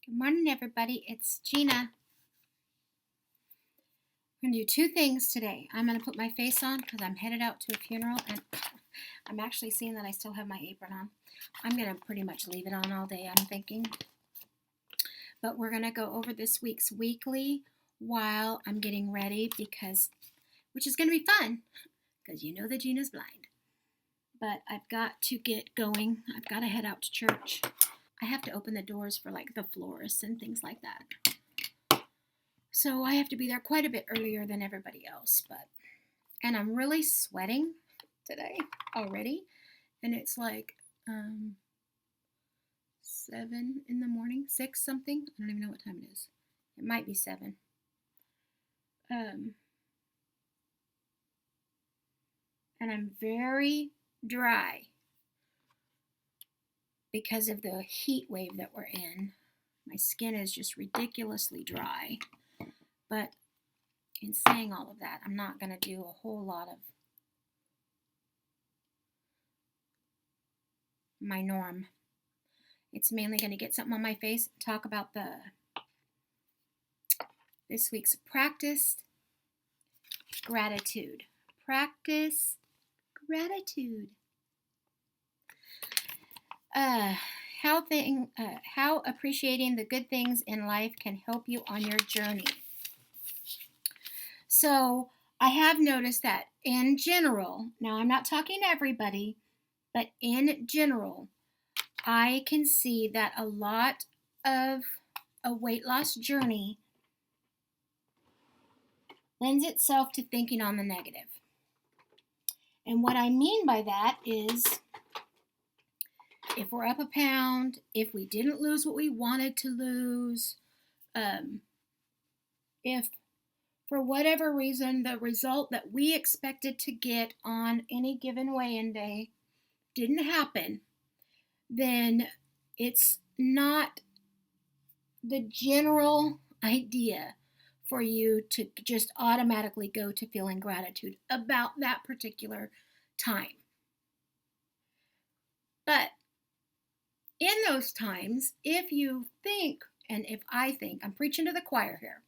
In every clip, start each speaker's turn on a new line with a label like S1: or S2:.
S1: Good morning, everybody. It's Gina. We're going to do two things today. I'm going to put my face on because I'm headed out to a funeral, and I'm actually seeing that I still have my apron on. I'm going to pretty much leave it on all day, I'm thinking. But we're going to go over this week's weekly while I'm getting ready, which is going to be fun because you know that Gina's blind. But I've got to get going. I've got to head out to church. I have to open the doors for like the florists and things like that. So I have to be there quite a bit earlier than everybody else, and I'm really sweating today already, and it's like 7 in the morning, 6 something. I don't even know what time it is. It might be 7. And I'm very dry because of the heat wave that we're in. My skin is just ridiculously dry. But in saying all of that, I'm not going to do a whole lot of my norm. It's mainly going to get something on my face, talk about this week's practice gratitude. Practice gratitude. How appreciating the good things in life can help you on your journey. So I have noticed that in general, now I'm not talking to everybody, but in general, I can see that a lot of a weight loss journey lends itself to thinking on the negative. And what I mean by that is if we're up a pound, if we didn't lose what we wanted to lose, if for whatever reason the result that we expected to get on any given weigh-in day didn't happen, then it's not the general idea for you to just automatically go to feeling gratitude about that particular time. But in those times, if you think, and if I think, I'm preaching to the choir here,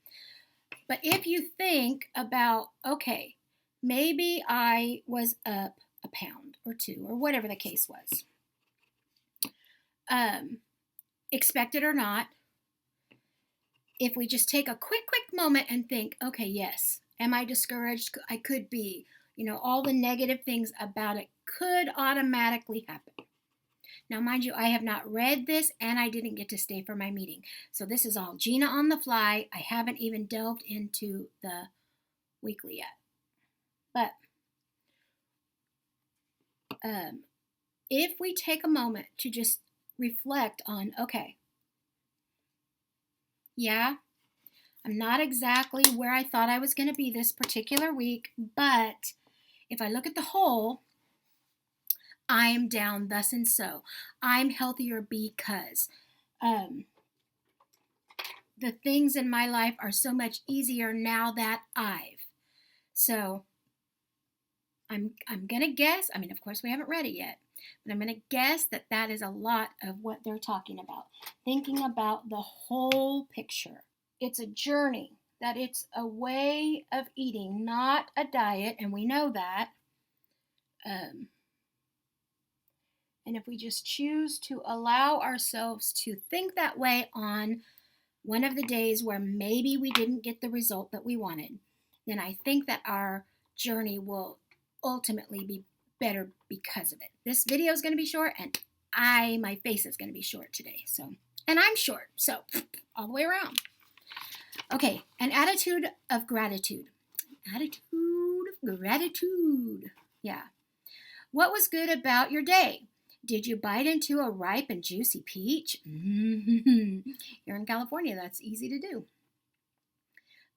S1: but if you think about, okay, maybe I was up a pound or 2 or whatever the case was, expected or not, if we just take a quick moment and think, okay, yes, am I discouraged? I could be. All the negative things about it could automatically happen. Now, mind you, I have not read this and I didn't get to stay for my meeting. So this is all Gina on the fly. I haven't even delved into the weekly yet. But if we take a moment to just reflect on, okay, yeah, I'm not exactly where I thought I was going to be this particular week, but if I look at the whole, I am down thus and so. I'm healthier because the things in my life are so much easier now that So I'm going to guess, of course we haven't read it yet, but I'm going to guess that is a lot of what they're talking about. Thinking about the whole picture. It's a journey, that it's a way of eating, not a diet, and we know that. And if we just choose to allow ourselves to think that way on one of the days where maybe we didn't get the result that we wanted, then I think that our journey will ultimately be better because of it. This video is going to be short, and my face is going to be short today. And I'm short, so all the way around. Okay, an attitude of gratitude. Attitude of gratitude. Yeah. What was good about your day? Did you bite into a ripe and juicy peach? You're in California, that's easy to do.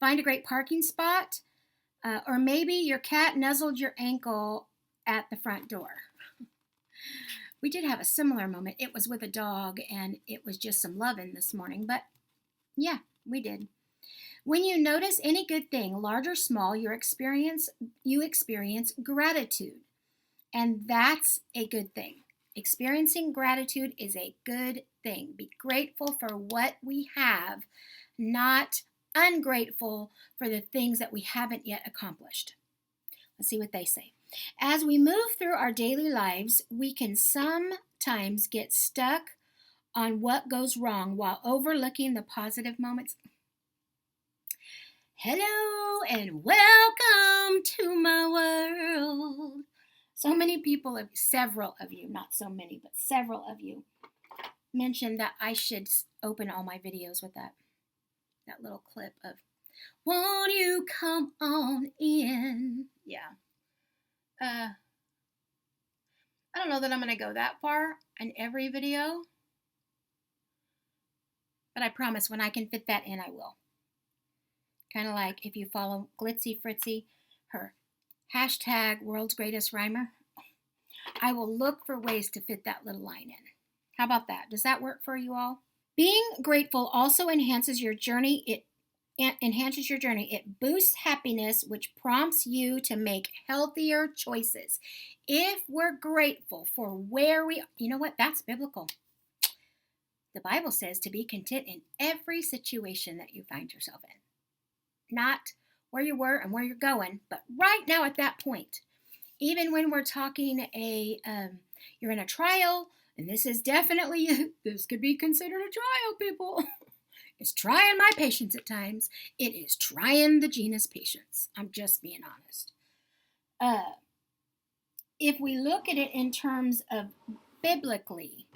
S1: Find a great parking spot? Or maybe your cat nuzzled your ankle at the front door. We did have a similar moment. It was with a dog, and it was just some loving this morning. But yeah, we did. When you notice any good thing, large or small, you experience gratitude. And that's a good thing. Experiencing gratitude is a good thing. Be grateful for what we have, not ungrateful for the things that we haven't yet accomplished. Let's see what they say. As we move through our daily lives, we can sometimes get stuck on what goes wrong while overlooking the positive moments. Hello and welcome to my world. So many people, several of you, not so many, but several of you mentioned that I should open all my videos with that little clip of, won't you come on in? Yeah. I don't know that I'm going to go that far in every video, but I promise when I can fit that in, I will. Kind of like if you follow Glitzy Fritzy, her hashtag world's greatest rhymer, I will look for ways to fit that little line in. How about that? Does that work for you all? Being grateful also enhances your journey. It enhances your journey. It boosts happiness, which prompts you to make healthier choices. If we're grateful for where we, you know what? That's biblical. The Bible says to be content in every situation that you find yourself in. Not where you were and where you're going, but right now at that point. Even when we're talking you're in a trial, and this is definitely, this could be considered a trial, people. It's trying my patience at times. It is trying the Gina's patience. I'm just being honest. If we look at it in terms of biblically,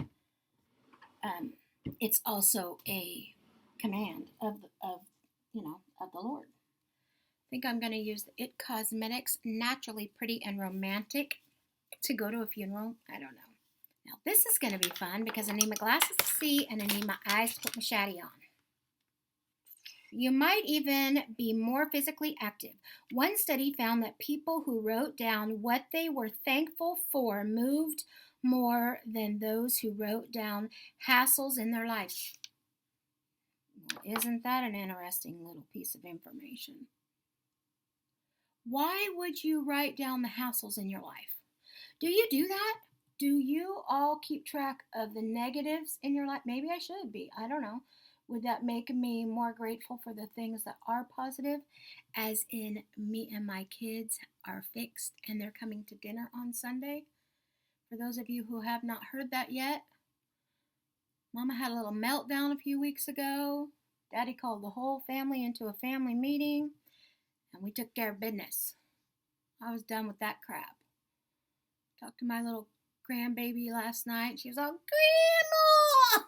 S1: it's also a command of the Lord. I think I'm going to use the It Cosmetics Naturally Pretty and Romantic to go to a funeral. I don't know. Now this is going to be fun because I need my glasses to see and I need my eyes to put my shady on. You might even be more physically active. One study found that people who wrote down what they were thankful for moved more than those who wrote down hassles in their life. Well, isn't that an interesting little piece of information? Why would you write down the hassles in your life? Do you do that? Do you all keep track of the negatives in your life? Maybe I should be. I don't know. Would that make me more grateful for the things that are positive? As in, me and my kids are fixed and they're coming to dinner on Sunday. For those of you who have not heard that yet, Mama had a little meltdown a few weeks ago. Daddy called the whole family into a family meeting and we took care of business. I was done with that crap. Talked to my little grandbaby last night. She was all, Grandma!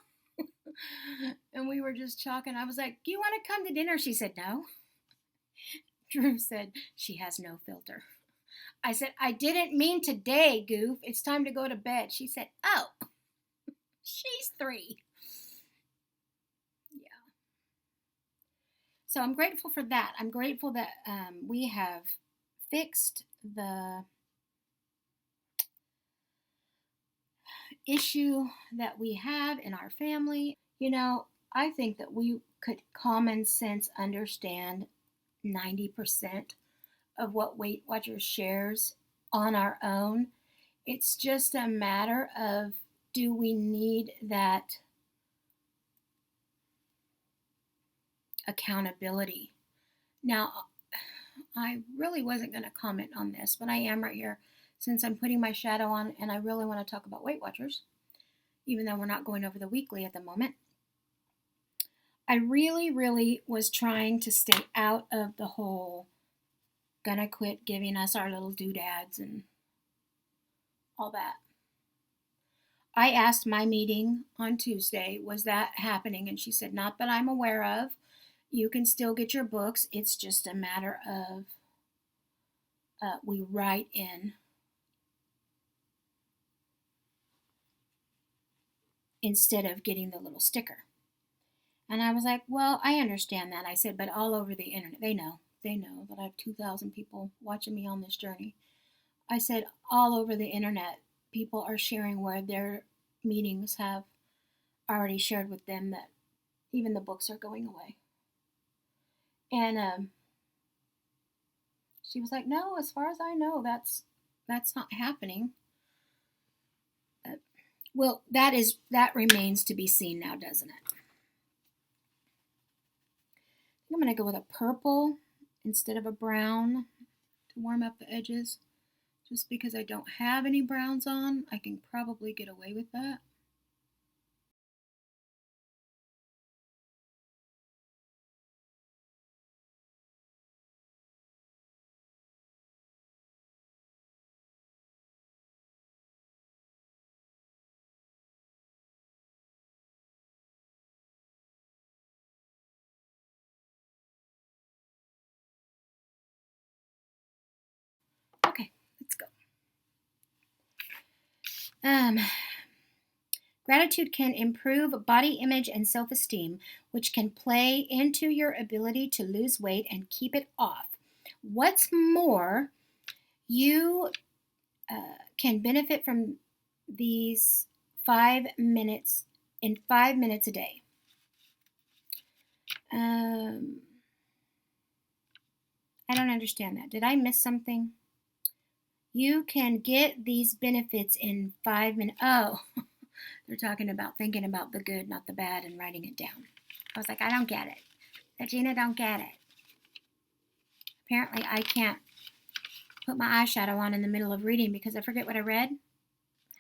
S1: And we were just talking. I was like, do you want to come to dinner? She said, no. Drew said, she has no filter. I said, I didn't mean today, goof. It's time to go to bed. She said, oh, she's 3. Yeah. So I'm grateful for that. I'm grateful that we have fixed the issue that we have in our family. You know, I think that we could common sense understand 90% of what Weight Watchers shares on our own. It's just a matter of, do we need that accountability? Now, I really wasn't going to comment on this, but I am right here since I'm putting my shadow on and I really want to talk about Weight Watchers, even though we're not going over the weekly at the moment. I really was trying to stay out of the whole gonna quit giving us our little doodads and all that. I asked my meeting on Tuesday, was that happening? And she said, not that I'm aware of. You can still get your books. It's just a matter of we write in instead of getting the little sticker. And I was like, well, I understand that. I said, but all over the internet, they know that I have 2,000 people watching me on this journey. I said, all over the internet, people are sharing where their meetings have already shared with them that even the books are going away. And she was like, no, as far as I know, that's not happening. Well, that remains to be seen now, doesn't it? I'm going to go with a purple instead of a brown to warm up the edges. Just because I don't have any browns on, I can probably get away with that. Okay, let's go. Gratitude can improve body image and self-esteem, which can play into your ability to lose weight and keep it off. What's more, you can benefit from these 5 minutes in 5 minutes a day. I don't understand that. Did I miss something? You can get these benefits in 5 minutes. Oh, they're talking about thinking about the good, not the bad, and writing it down. I was like, I don't get it. Gina don't get it. Apparently, I can't put my eyeshadow on in the middle of reading because I forget what I read.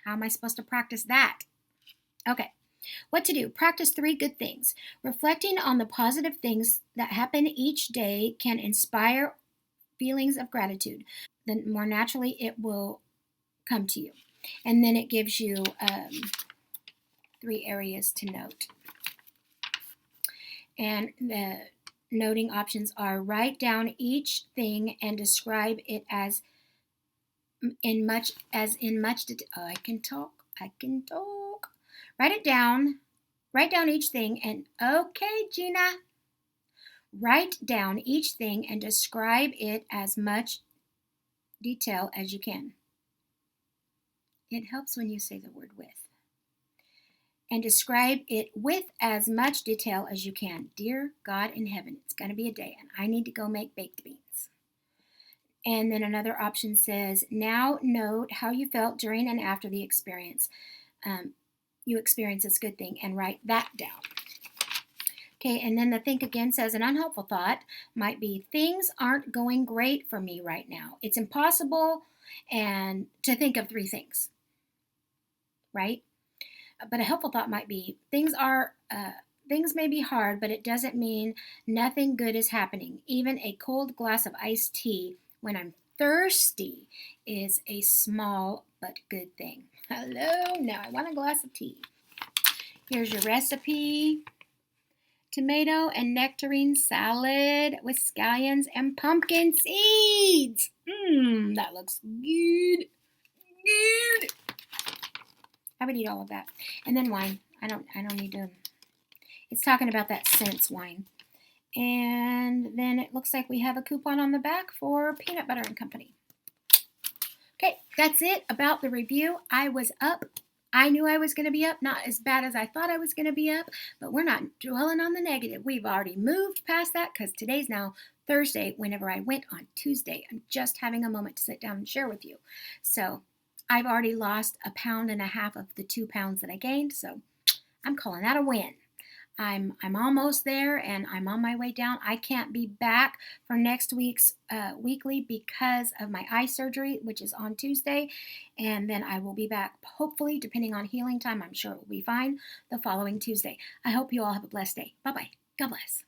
S1: How am I supposed to practice that? Okay. What to do? Practice 3 good things. Reflecting on the positive things that happen each day can inspire feelings of gratitude. Then more naturally it will come to you. And then it gives you 3 areas to note. And the noting options are write down each thing and describe it as in much detail. Oh, I can talk. Write it down. Write down each thing and okay, Gina. Write down each thing and describe it as much detail as you can. It helps when you say the word with. And describe it with as much detail as you can. Dear God in heaven, it's going to be a day and I need to go make baked beans. And then another option says, now note how you felt during and after the experience. You experience this good thing and write that down. Okay, and then the think again says an unhelpful thought might be things aren't going great for me right now. It's impossible and to think of 3 things, right? But a helpful thought might be things may be hard, but it doesn't mean nothing good is happening. Even a cold glass of iced tea when I'm thirsty is a small but good thing. Hello, now I want a glass of tea. Here's your recipe. Tomato and nectarine salad with scallions and pumpkin seeds. That looks good. Good. I would eat all of that. And then wine. I don't need to. It's talking about that Sense wine. And then it looks like we have a coupon on the back for Peanut Butter and Company. Okay, that's it about the review. I was up. I knew I was going to be up, not as bad as I thought I was going to be up, but we're not dwelling on the negative. We've already moved past that because today's now Thursday. Whenever I went on Tuesday, I'm just having a moment to sit down and share with you. So I've already lost 1.5 pounds of the 2 pounds that I gained, so I'm calling that a win. I'm almost there, and I'm on my way down. I can't be back for next week's weekly because of my eye surgery, which is on Tuesday, and then I will be back, hopefully, depending on healing time. I'm sure it will be fine the following Tuesday. I hope you all have a blessed day. Bye-bye. God bless.